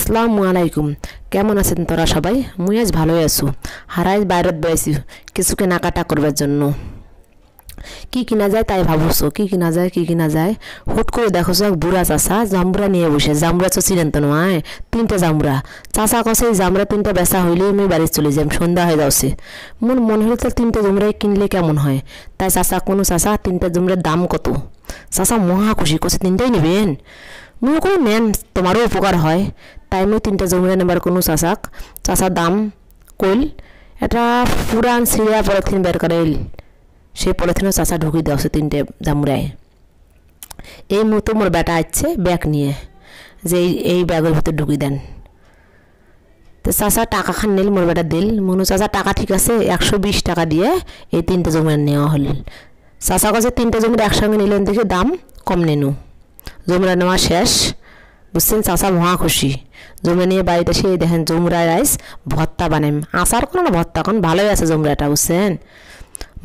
আসসালামু আলাইকুম। কেমন আছেন তোরা সবাই? মুই আজ ভালোই আছো। হারাই বাইরত বেড়াইছি কিছু কেনাকাটা করবার জন্য। কি কিনা যায় তাই ভাবছো, কি কিনা যায়। হুট করে দেখো এক বুড়া চাষা জামুরা নিয়ে বসে। জামুরা তো চিনেন তো নয়, 3টে জামুরা। চাষা কছে এই জামুরা 3টে বেচা হইলে আমি বাড়ি চলে যাই, সন্ধ্যা হয়ে যাচ্ছে। মোর মনে হলো তো 3টে জামুরাই কিনলে কেমন হয়। তাই চাষা 3টে জামুরার দাম কত? চাষা মহা খুশি, কছে 3টাই নেবেন? মুই কোনো নেন, তোমারও উপকার হয়। তাই মুই 3টে জামুরা নেবার কোনো চাষার দাম কইল। এটা পুরান সিরিয়া পলিথিন বের করে সেই পলিথিনও চাষা ঢুকিয়ে দেওয়া 3টে জামুরায়। এই মতো মোর বেটা আসছে ব্যাগ নিয়ে, যে এই ব্যাগের ভিতর ঢুকিয়ে দেন। তো চাষা টাকা খান নিল, মোর বেটা দিল। মনু চাষা টাকা ঠিক আছে, 120 টাকা দিয়ে এই 3টে জামুরা নেওয়া হল। চাষা কাছে 3টে জামুরা একসঙ্গে নিলেন দেখে দাম কম নেনু। জামুরা নেওয়া শেষ, বুঝছেন? চাষা মহা খুশি। জামুরা নিয়ে বাড়িতে এসে দেখেন জামুরা রাইস ভর্তা বানাম। আচার কোনো না ভর্তা খান, ভালোই আছে জামুরাটা, বুঝছেন?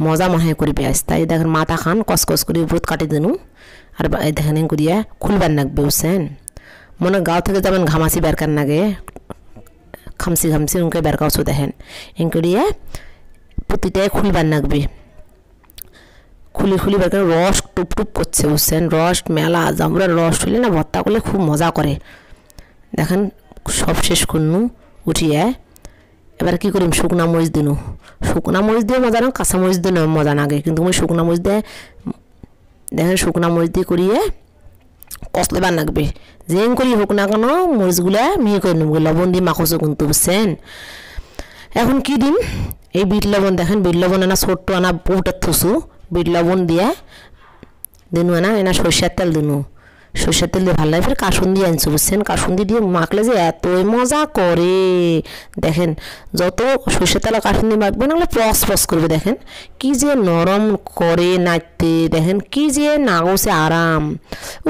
মজা মনে হয় করবে আজ। তাই দেখেন মাথা খান কসকস করে উপর কাটি দিনু। আর দেখেন করিয়া খুলবার নাগবে, বুঝছেন? মনে গাঁও থেকে যেমন ঘামাসি বেরকার নাগে, খামসি উনকে বেরকাওছো দেখেন করিয়া প্রতিটাই খুলবার নাগবে। খুলি বের করে রস টুপ করছে, বুঝছেন? রস মেলা জামুরার রস হইলে না ভর্তা করলে খুব মজা করে। দেখেন সব শেষ করনু উঠিয়ে এবার কি করিম, শুকনা মরিচ দিনু। শুকনা মরিচ দিয়ে মজা না, কাঁচা মরিচ দিয়ে মজা নাগে, কিন্তু আমি শুকনা মরিচ দিয়ে দেখেন শুকনা মরিচ দিয়ে করিয়ে কষলেবার নাগবে। যেন করি হোক না কেন মরিচগুলা মিহি করে নেব, লবণ দিয়ে মাখছো কিন্তু, বুঝছেন? এখন কি দিন, এই বিট লবণ দেখেন, বিট লবণ এনা ছোট্ট আনা পৌটার থসু। বিট লবণ দিয়ে দিনু এনা সরষের তেল দিনু। সরষের তেল দিয়ে ভালো লাগে। ফের কাসুন্দি আনছো, বুঝছেন? কাসুন্দি দিয়ে মাখলে যে এতই মজা করে, দেখেন যত সরষের তেল কাসুন্দি মাখবে না পস করবে। দেখেন কি যে নরম করে নাচতে, দেখেন কি যে নাগছে আরাম।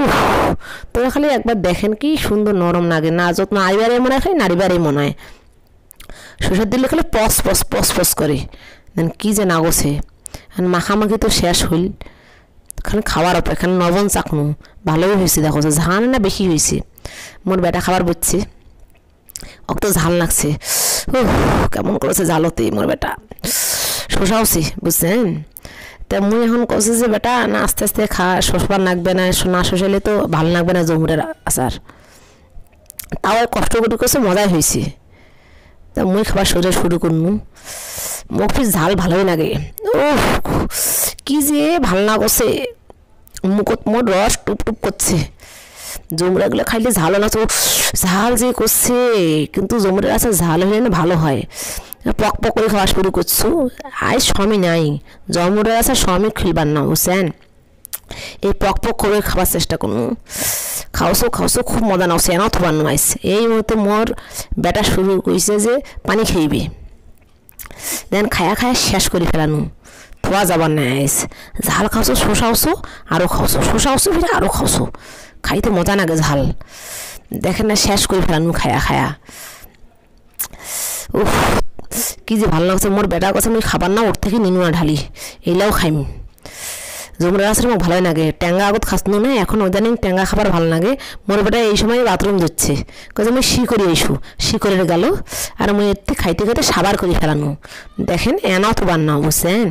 উফ, তোরা খালি একবার দেখেন কি সুন্দর নরম লাগে। না যত নাড়িবারে মনে হয়, খালি নাড়িবারে মনে হয়। সরষের দিলে খালি পস করে, দেখেন কি যে নাগছে। মাখামাখি তো শেষ হইল, খালি খাওয়ার অপেক্ষা। লবণ চাকনু, ভালোই হয়েছে। দেখো ঝাল না বেশি হয়েছে। মোর বেটা খাবার বুঝছে, অত ঝাল লাগছে। ও কেমন করেছে ঝালতে মোর বেটা, শোষাওছি, বুঝছেন? তা মুই এখন কছে যে বেটা না আস্তে আস্তে খা, শোষবার লাগবে না, না শোষালে তো ভালো লাগবে না জামুরার আচার। তাও কষ্ট করে করছে, মজাই হয়েছে। তা মুই খাবার শুরু করনু। মুখ ফির ঝাল ভালোই লাগে। ও কি যে ভাল না করছে, মুখত মোট রস টুপ করছে। জামুরাগুলো খাইলে ঝালও না, তো ঝাল যে করছে, কিন্তু জামুরার আচার ঝাল হলে না ভালো হয়। পক করে খাওয়া শুরু করছো। আজ সময় নাই, জামুরার আচার সময় খুলবার না, বুঝছেন? এই পক করে খাবার চেষ্টা করুন। খাওছো খুব মজা নাওছে, এনাও থবার নাইস। এই মতো মোর বেটা শুরু করেছে যে পানি খাইবে। দেন খায়া শেষ করে ফেলানো, থোয়া যাবার নাই। ঝাল খাওছো, শোষাওছো, আরও খাওছো, শোষাওছো, ফিরে আরও খাওছো। খাইতে মজা লাগে ঝাল, দেখেন না শেষ করে ফেলানো খায়া। উফ কি যে ভালো লাগছে। মোর বেটার কাছে আমি খাবার না ওর থেকে নিনু না ঢালি, এইলাও খাইম। জামুরার আচার আমার ভালোই লাগে। ট্যাঙ্গা আগত খাসনো না, এখন ওদানিং ট্যাঙ্গা খাবার ভালো লাগে। মোর বেটা এই সময় বাথরুম ধরছে, কাজে আমি শি করে গেল। আর আমি এতে খাইতে সাবার করে ফেলানো। দেখেন এনাও তো বান্না, বুঝছেন?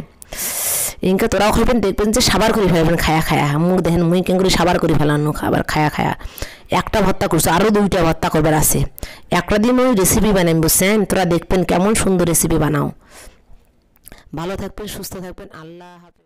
ইনকে তোরাও খাইবেন, দেখবেন যে সাবার করে ফেলবেন খায়া। মুখ দেখেন মুই কেন করে সাবার করে ফেলানো খাবার খায়া। একটা ভর্তা করছো, আরও 2টা ভর্তা করবার আছে। একটা দিন ওই রেসিপি বানাই, বুঝছেন? তোরা দেখবেন কেমন সুন্দর রেসিপি বানাও। ভালো থাকবেন, সুস্থ থাকবেন, আল্লাহ হাফেজ।